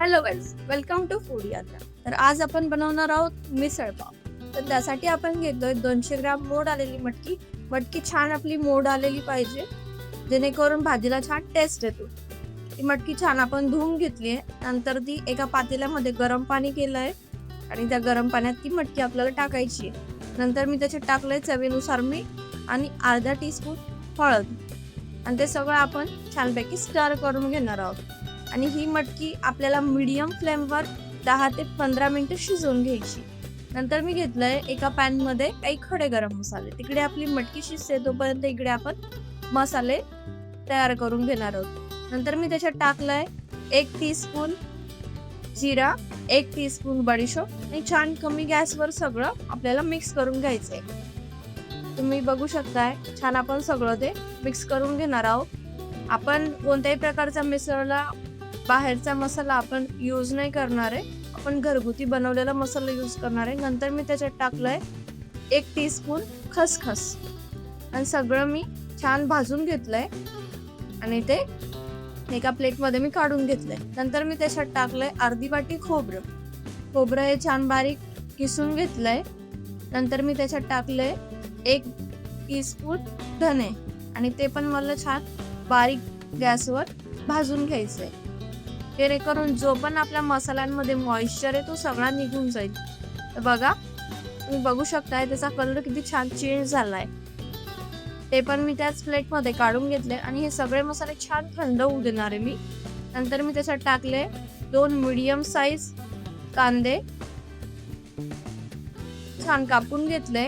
Hello guys, welcome to food यात्रा. तर आज आपण बनवणार आहोत मिसळ पाव. तर त्यासाठी आपण घेतोय 200 ग्राम मोड आलेली मटकी. मटकी छान आपली मोड आलेली पाहिजे, जेणेकरून भाजीला छान टेस्ट येतो. ती मटकी छान आपण धुवून घेतली आहे. नंतर ती एका पातेल्यामध्ये गरम पाणी केलंय आणि त्या गरम पाण्यात ती मटकी आपल्याला टाकायची आहे. नंतर मी त्याच्यात टाकलंय चवीनुसार मीठ आणि अर्धा टीस्पून हळद, आणि ते सगळं आपण छानपैकी स्टर करून घेणार आहोत. आणि ही मटकी आपल्याला मीडियम फ्लेमवर 10 ते 15 मिनिटं शिजवून घ्यायची. नंतर मी घेतलंय एका पॅन मध्ये काही खडे गरम मसाले. तिकडे आपली मटकी शिजते तोपर्यंत इकडे आपण मसाले तयार करून घेणार आहोत. नंतर मी त्याच्यात टाकलंय 1 टीस्पून जिरा, 1 टीस्पून बडीशोप आणि छान कमी गॅसवर सगळं आपल्याला मिक्स करून घ्यायचंय. तुम्ही बघू शकताय छान आपण सगळं ते मिक्स करून घेणार आहोत. आपण कोणत्याही प्रकारचा मिसळला बाहेरचा मसाला आपण यूज नाही करणार आहे. आपण घरगुती बनवलेला मसाला यूज करणार आहे. नंतर मी त्याच्यात टाकलंय 1 टीस्पून खसखस आणि सगळं मी छान भाजून घेतलंय आणि ते एका प्लेटमध्ये मी काढून घेतलंय. नंतर मी त्याच्यात टाकलंय अर्धी वाटी खोबरं हे छान बारीक किसून घेतलंय. नंतर मी त्याच्यात टाकलंय 1 टीस्पून धने आणि ते पण मला छान बारीक गॅसवर भाजून घ्यायचंय, जेणेकरून जो पण आपल्या मसाल्यांमध्ये मॉइश्चर आहे तो सगळा निघून जाईल. तर बघा, तुम्ही बघू शकताय त्याचा कलर किती छान चेंज झालाय. ते पण मी त्याच प्लेटमध्ये काढून घेतले आणि हे सगळे मसाले छान थंड होऊ देणार आहे मी. नंतर मी त्याच्यात टाकले 2 मीडियम साईज कांदे छान कापून घेतले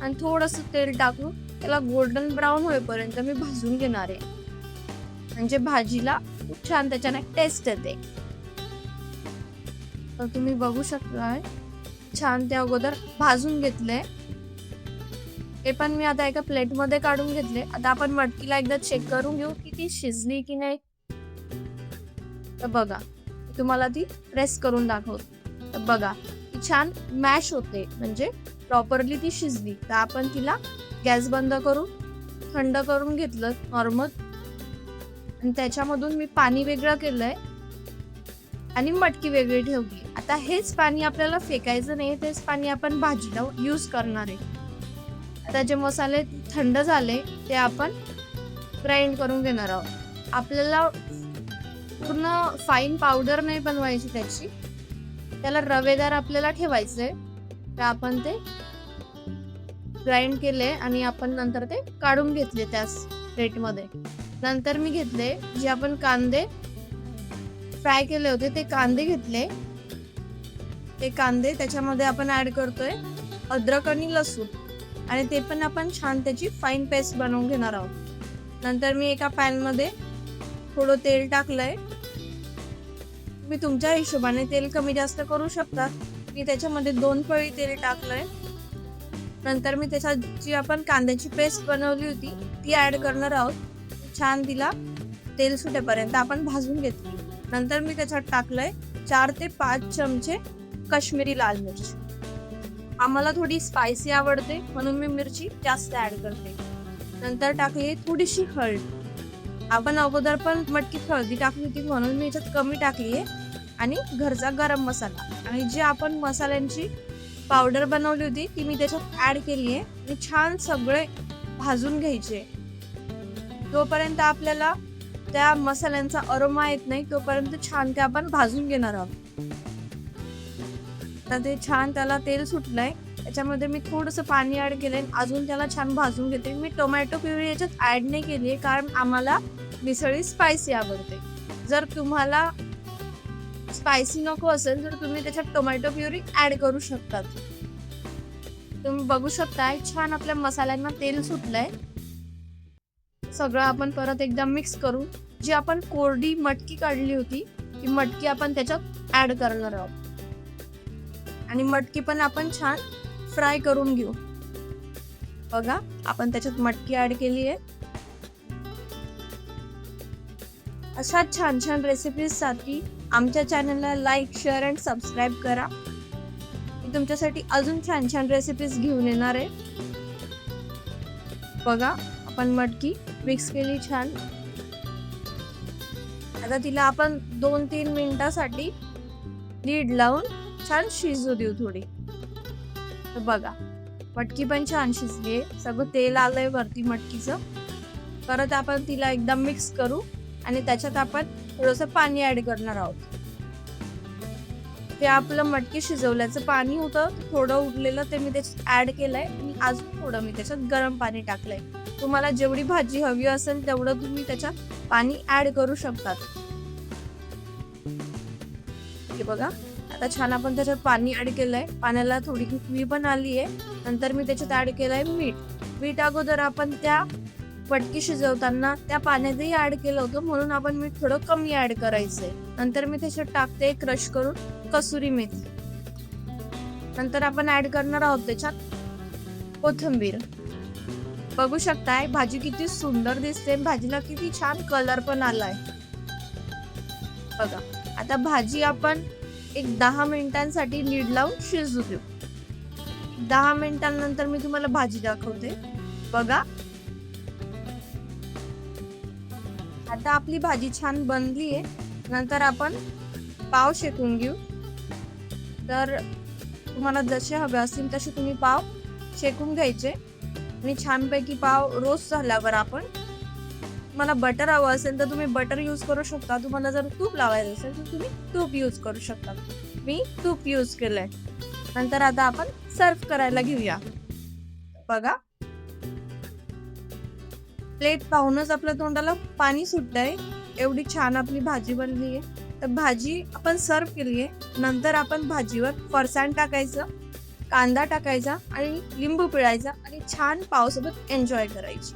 आणि थोडंसं तेल टाकून त्याला गोल्डन ब्राऊन होईपर्यंत मी भाजून घेणार आहे, म्हणजे भाजीला खूप छान त्याच्याने टेस्ट येते. तर तुम्ही बघू शकता छान ते अगोदर भाजून घेतले. हे पण मी आता एका प्लेट मध्ये काढून घेतले. आता आपण मटकीला एकदा चेक करून घेऊ की ती शिजली की नाही. तर बघा, तुम्हाला ती प्रेस करून दाखवते. तर बघा, ती छान मॅश होते, म्हणजे प्रॉपरली ती शिजली. तर आपण तिला गॅस बंद करून थंड करून घेतलं नॉर्मल, आणि त्याच्यामधून मी पाणी वेगळं केलंय आणि मटकी वेगळी ठेवली. आता हेच पाणी आपल्याला फेकायचं नाही, तेच पाणी आपण भाजीला यूज करणार आहे. आता जे मसाले थंड झाले ते आपण ग्राइंड करून घेणार आहोत. आपल्याला पूर्ण फाईन पावडर नाही बनवायची त्याची, त्याला रवेदार आपल्याला ठेवायचंय. तर आपण ते ग्राइंड केले आणि आपण नंतर ते काढून घेतले त्याच प्लेटमध्ये. नंतर मी घेतले जे आपण कांदे फ्राय केले होते ते कांदे घेतले. ते कांदे त्याच्यामध्ये आपण ऍड करतोय अद्रक आणि लसूण, आणि ते पण आपण छान त्याची फाईन पेस्ट बनवून घेणार आहोत. नंतर मी एका पॅन मध्ये थोडं तेल टाकलंय. तुम्ही तुमच्या हिशोबाने तेल कमी जास्त करू शकता. मी त्याच्यामध्ये 2 पळी तेल टाकलंय. नंतर मी त्याच्यात जी आपण कांद्याची पेस्ट बनवली होती ती ऍड करणार आहोत. छान तिला तेल सुटेपर्यंत आपण भाजून घेतली. नंतर मी त्याच्यात टाकलंय 4 ते 5 चमचे काश्मीरी लाल मिरची. आम्हाला थोडी स्पायसी आवडते म्हणून मी मिरची जास्त ऍड करते. नंतर टाकली थोडीशी हळद. आपण अगोदर पण मटकीत हळदी टाकली होती म्हणून मी याच्यात कमी टाकली आहे. आणि घरचा गरम मसाला आणि जी आपण मसाल्यांची पावडर बनवली होती ती मी त्याच्यात ऍड केली आहे आणि छान सगळे भाजून घ्यायचे. जोपर्यंत आपल्याला त्या मसाल्यांचा अरोमा येत नाही तोपर्यंत छान ते आपण भाजून घेणार आहोत. तर ते छान त्याला तेल सुटलंय, त्याच्यामध्ये मी थोडंसं पाणी ऍड केलंय, अजून त्याला छान भाजून घेते. मी टोमॅटो प्युरी याच्यात ऍड नाही केली आहे कारण आम्हाला मिसळी स्पायसी आवडते. जर तुम्हाला स्पायसी नको असेल तर तुम्ही त्याच्यात टोमॅटो प्युरी ऍड करू शकतात. तुम्ही बघू शकताय छान आपल्या मसाल्यांना तेल सुटलंय. सगळं आपण परत एकदा मिक्स करू. जी आपण कोरडी मटकी काढली होती ती मटकी आपण त्याच्यात ऍड करणार आहोत आणि मटकी पण आपण छान फ्राय करून घेऊ. बघा, आपण त्याच्यात मटकी ऍड केली आहे. अशा छान छान रेसिपीज साठी आमच्या चॅनलला लाईक, शेअर आणि सबस्क्राईब करा. मी तुमच्यासाठी अजून छान छान रेसिपीज घेऊन येणार आहे. बघा, आपण मटकी मिक्स केली छान. आता तिला आपण 2-3 मिनिटासाठी लीड लावून छान शिजू देऊ थोडी. तर बघा, मटकी पण छान शिजली आहे. सगळं तेल आलंय वरती मटकीचं. परत आपण तिला एकदा मिक्स करू आणि त्याच्यात आपण थोडंसं पाणी ऍड करणार आहोत. ते आपलं मटकी शिजवल्याचं पाणी होतं, थोडं उरलेलं ते मी त्याच्यात ऍड केलंय आणि अजून थोडं मी त्याच्यात गरम पाणी टाकलंय. तुम्हाला जेवढी भाजी हवी असेल तेवढं तुम्ही त्याच्यात पाणी ऍड करू शकतात. हे बघा, आता छान आपण त्याच्यात पाणी ऍड केलंय. पाण्याला थोडी उकळी पण आली आहे. नंतर मी त्याच्यात ऍड केलंय मीठ. मीठ अगोदर आपण त्या मटकी शिजवताना त्या पाण्यातही ऍड केलं होतं, म्हणून आपण मीठ थोडं कमी ऍड करायचंय. नंतर मी त्याच्यात टाकते क्रश करून कसुरी मेथी. नंतर आपण ऍड करणार आहोत त्याच्यात कोथिंबीर. बघू शकताय भाजी किती सुंदर दिसते, भाजीला किती छान कलर पण आलाय. बघा, आता भाजी आपण एक 10 मिनिटांसाठी लीड लावून शिजू देऊ. 10 मिनिटांनंतर मी तुम्हाला भाजी दाखवते. बघा, आता आपली भाजी छान बनली आहे. नंतर आपण पाव शेकून घेऊ. तर तुम्हाला जसे हवे असतील तसे तुम्ही पाव शेकून घ्यायचे आणि छानपैकी पाव रोस्ट झाल्यावर आपण, तुम्हाला बटर हवं असेल तर तुम्ही बटर यूज करू शकता. तुम्हाला जर तूप लावायचं असेल तर तुम्ही तूप यूज करू शकता. मी तूप यूज केलंय. नंतर आता आपण सर्व करायला घेऊया. बघा, प्लेट पाहूनच आपल्या तोंडाला पाणी सुटतंय, एवढी छान आपली भाजी बनली आहे. तर भाजी आपण सर्व केली आहे. नंतर आपण भाजीवर फरसाण टाकायचं, कांदा टाकायचा आणि लिंबू पिळायचा आणि छान पावसोबत एन्जॉय करायची.